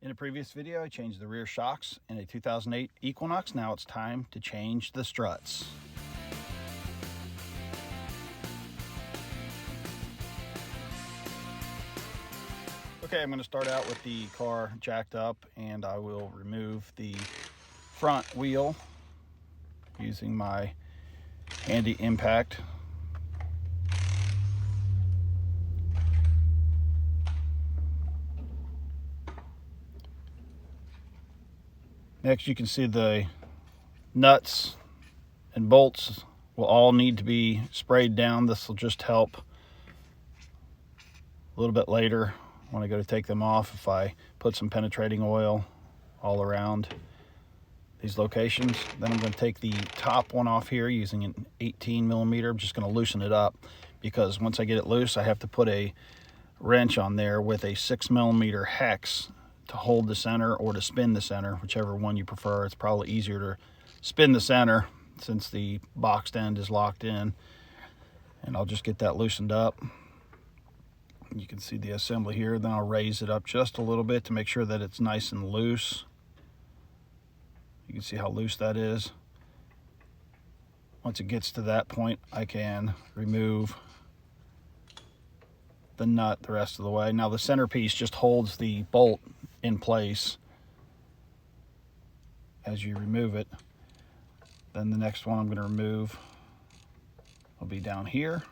In a previous video, I changed the rear shocks in a 2008 Equinox. Now it's time to change the struts. Okay, I'm going to start out with the car jacked up, and I will remove the front wheel using my handy impact. Next, you can see the nuts and bolts will all need to be sprayed down. This will just help a little bit later when I go to take them off if I put some penetrating oil all around these locations. Then I'm going to take the top one off here using an 18 millimeter. I'm just going to loosen it up because once I get it loose, I have to put a wrench on there with a 6 millimeter hex to hold the center or to spin the center, whichever one you prefer. It's probably easier to spin the center since the boxed end is locked in. And I'll just get that loosened up. You can see the assembly here. Then I'll raise it up just a little bit to make sure that it's nice and loose. You can see how loose that is. Once it gets to that point, I can remove the nut the rest of the way. Now the centerpiece just holds the bolt in place as you remove it. Then the next one I'm going to remove will be down here.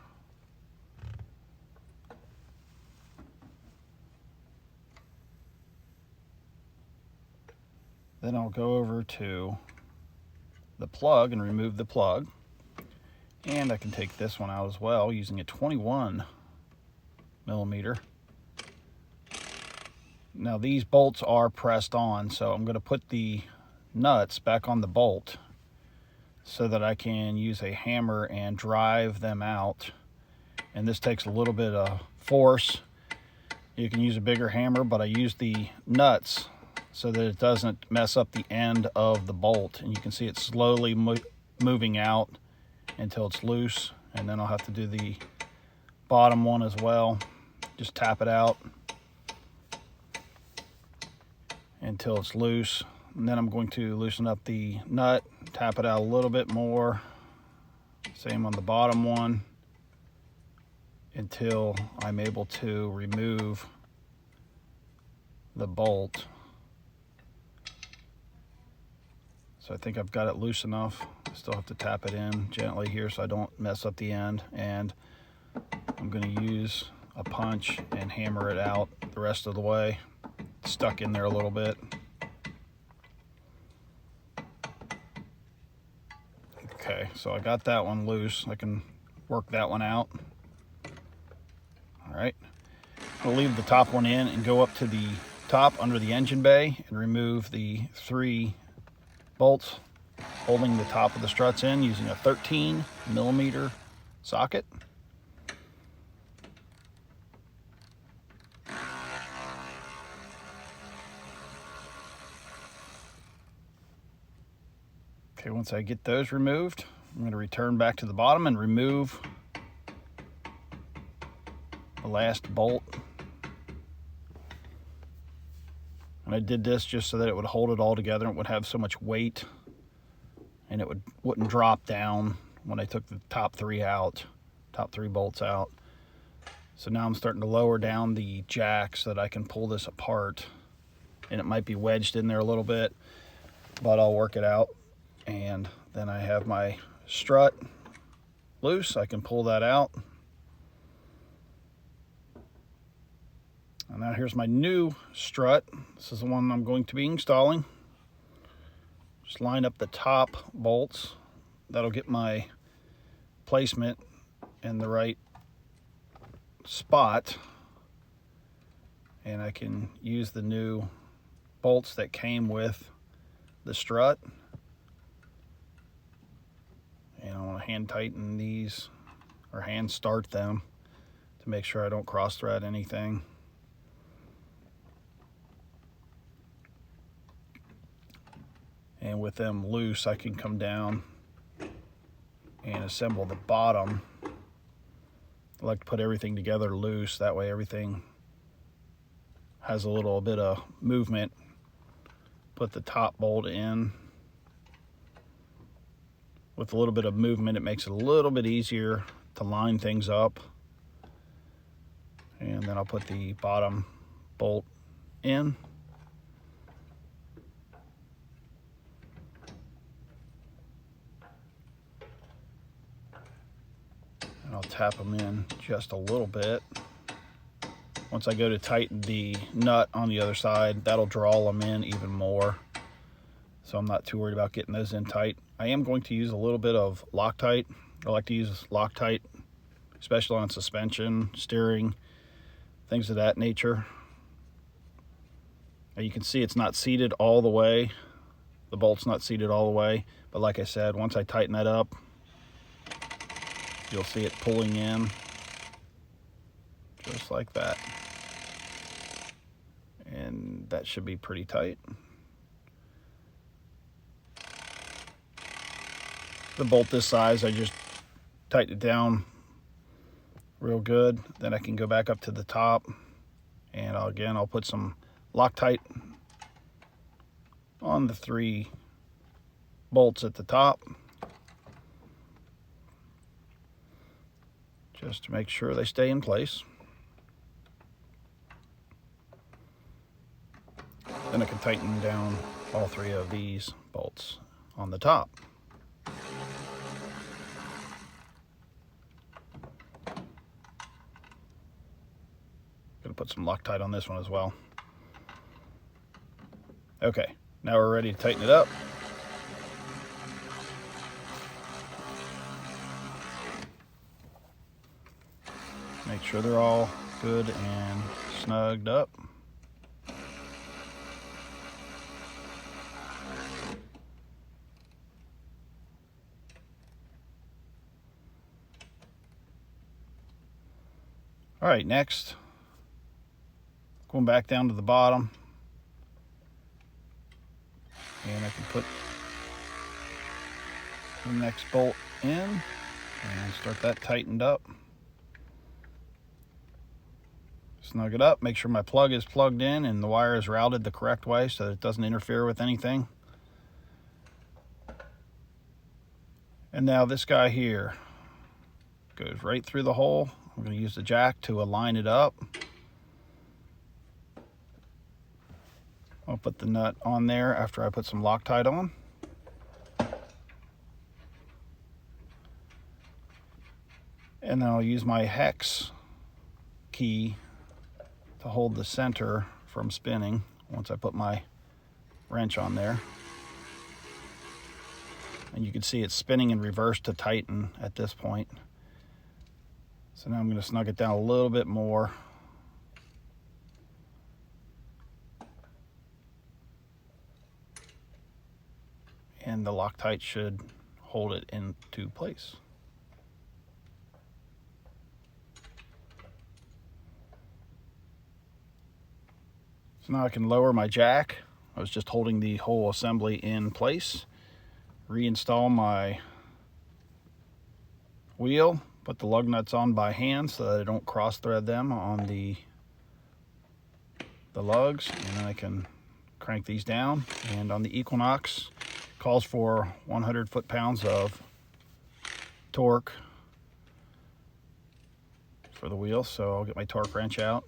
Then I'll go over to the plug and remove the plug. And I can take this one out as well using a 21 millimeter. Now these bolts are pressed on, so I'm going to put the nuts back on the bolt so that I can use a hammer and drive them out. And this takes a little bit of force. You can use a bigger hammer, but I use the nuts so that it doesn't mess up the end of the bolt. And you can see it slowly moving out until it's loose. And then I'll have to do the bottom one as well. Just tap it out until it's loose. And then I'm going to loosen up the nut, tap it out a little bit more. Same on the bottom one until I'm able to remove the bolt. So I think I've got it loose enough. I still have to tap it in gently here so I don't mess up the end. And I'm going to use a punch and hammer it out the rest of the way. It's stuck in there a little bit. Okay, so I got that one loose. I can work that one out. All right, I'll leave the top one in and go up to the top under the engine bay and remove the 3 bolts holding the top of the struts in using a 13 millimeter socket. Okay, once I get those removed, I'm going to return back to the bottom and remove the last bolt. And I did this just so that it would hold it all together and it would have so much weight and it wouldn't drop down when I took the top 3 bolts out. So now I'm starting to lower down the jack so that I can pull this apart. And it might be wedged in there a little bit, but I'll work it out. And then I have my strut loose. I can pull that out. And now here's my new strut. This is the one I'm going to be installing. Just line up the top bolts. That'll get my placement in the right spot. And I can use the new bolts that came with the strut. And I want to hand tighten these or hand start them to make sure I don't cross thread anything. And with them loose, I can come down and assemble the bottom. I like to put everything together loose. That way everything has a little bit of movement. Put the top bolt in. With a little bit of movement, it makes it a little bit easier to line things up. And then I'll put the bottom bolt in. And I'll tap them in just a little bit. Once I go to tighten the nut on the other side, that'll draw them in even more. So I'm not too worried about getting those in tight. I am going to use a little bit of Loctite. I like to use Loctite, especially on suspension, steering, things of that nature. Now you can see it's not seated all the way. The bolt's not seated all the way. But like I said, once I tighten that up, you'll see it pulling in just like that. And that should be pretty tight. The bolt this size, I just tighten it down real good. Then I can go back up to the top, and I'll put some Loctite on the 3 bolts at the top, just to make sure they stay in place. Then I can tighten down all 3 of these bolts on the top. Gonna put some Loctite on this one as well. Okay, now we're ready to tighten it up. Make sure they're all good and snugged up. All right, next, going back down to the bottom, and I can put the next bolt in and start that tightened up. Snug it up, make sure my plug is plugged in and the wire is routed the correct way so that it doesn't interfere with anything. And now this guy here goes right through the hole. I'm going to use the jack to align it up. I'll put the nut on there after I put some Loctite on. And then I'll use my hex key to hold the center from spinning once I put my wrench on there. And you can see it's spinning in reverse to tighten at this point. So now I'm going to snug it down a little bit more. And the Loctite should hold it into place. So now I can lower my jack. I was just holding the whole assembly in place. Reinstall my wheel. Put the lug nuts on by hand so that I don't cross thread them on the lugs. And then I can crank these down. And on the Equinox, calls for 100 foot-pounds of torque for the wheel. So I'll get my torque wrench out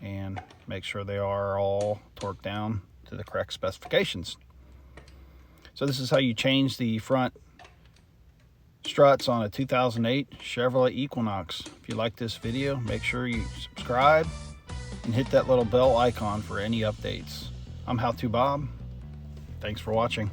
and make sure they are all torqued down to the correct specifications. So this is how you change the front struts on a 2008 Chevrolet Equinox. If you like this video, make sure you subscribe and hit that little bell icon for any updates. I'm How To Bob. Thanks for watching.